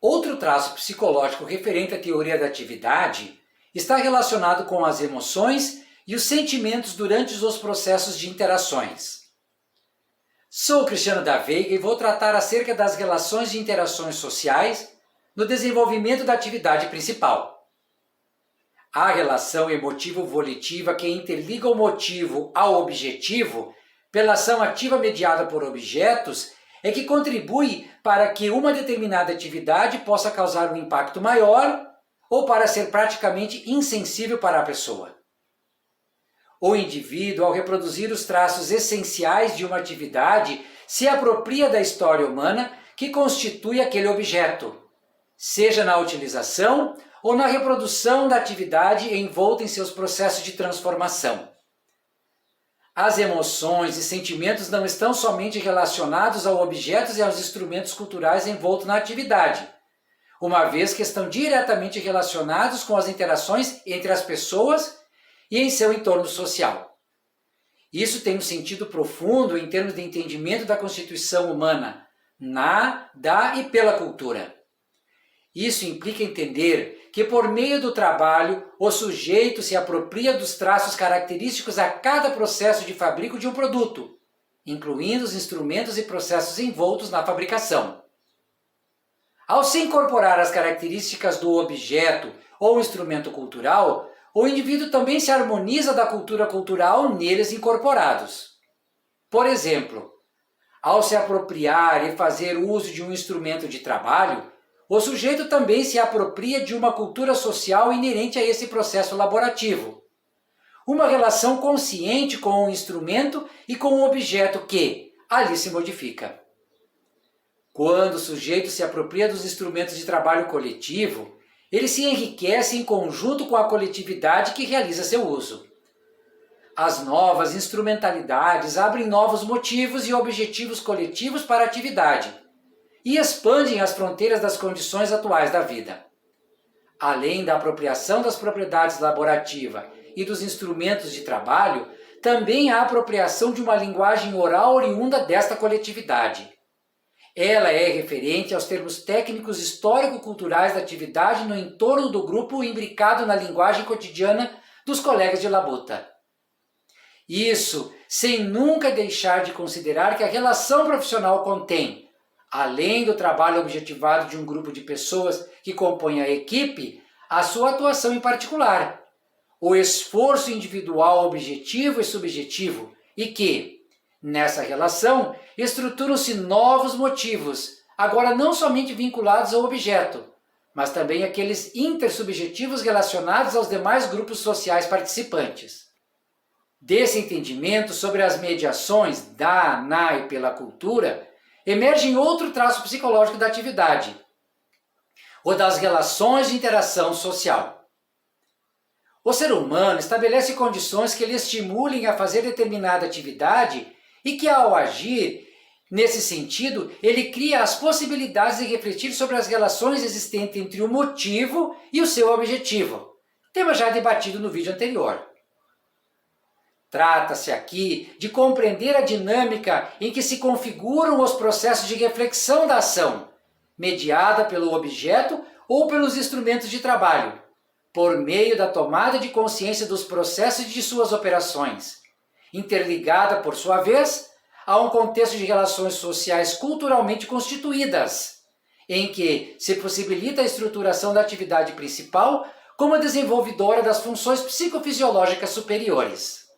Outro traço psicológico referente à teoria da atividade está relacionado com as emoções e os sentimentos durante os processos de interações. Sou Cristiano da Veiga e vou tratar acerca das relações de interações sociais no desenvolvimento da atividade principal. A relação emotivo-volitiva que interliga o motivo ao objetivo pela ação ativa mediada por objetos é que contribui para que uma determinada atividade possa causar um impacto maior ou para ser praticamente insensível para a pessoa. O indivíduo, ao reproduzir os traços essenciais de uma atividade, se apropria da história humana que constitui aquele objeto, seja na utilização ou na reprodução da atividade envolta em seus processos de transformação. As emoções e sentimentos não estão somente relacionados aos objetos e aos instrumentos culturais envoltos na atividade, uma vez que estão diretamente relacionados com as interações entre as pessoas e em seu entorno social. Isso tem um sentido profundo em termos de entendimento da constituição humana, da e pela cultura. Isso implica entender que, por meio do trabalho, o sujeito se apropria dos traços característicos a cada processo de fabrico de um produto, incluindo os instrumentos e processos envoltos na fabricação. Ao se incorporar as características do objeto ou instrumento cultural, o indivíduo também se harmoniza da cultura cultural neles incorporados. Por exemplo, ao se apropriar e fazer uso de um instrumento de trabalho, o sujeito também se apropria de uma cultura social inerente a esse processo laborativo. Uma relação consciente com o instrumento e com o objeto que ali se modifica. Quando o sujeito se apropria dos instrumentos de trabalho coletivo, ele se enriquece em conjunto com a coletividade que realiza seu uso. As novas instrumentalidades abrem novos motivos e objetivos coletivos para a atividade e expandem as fronteiras das condições atuais da vida. Além da apropriação das propriedades laborativas e dos instrumentos de trabalho, também há a apropriação de uma linguagem oral oriunda desta coletividade. Ela é referente aos termos técnicos histórico-culturais da atividade no entorno do grupo imbricado na linguagem cotidiana dos colegas de labuta. Isso sem nunca deixar de considerar que a relação profissional contém, além do trabalho objetivado de um grupo de pessoas que compõem a equipe, a sua atuação em particular, o esforço individual objetivo e subjetivo, e que, nessa relação, estruturam-se novos motivos, agora não somente vinculados ao objeto, mas também aqueles intersubjetivos relacionados aos demais grupos sociais participantes. Desse entendimento sobre as mediações da, na e pela cultura, emerge outro traço psicológico da atividade, o das relações de interação social. O ser humano estabelece condições que lhe estimulem a fazer determinada atividade e que, ao agir nesse sentido, ele cria as possibilidades de refletir sobre as relações existentes entre o motivo e o seu objetivo, tema já debatido no vídeo anterior. Trata-se aqui de compreender a dinâmica em que se configuram os processos de reflexão da ação, mediada pelo objeto ou pelos instrumentos de trabalho, por meio da tomada de consciência dos processos e de suas operações, interligada, por sua vez, a um contexto de relações sociais culturalmente constituídas, em que se possibilita a estruturação da atividade principal como desenvolvedora das funções psicofisiológicas superiores.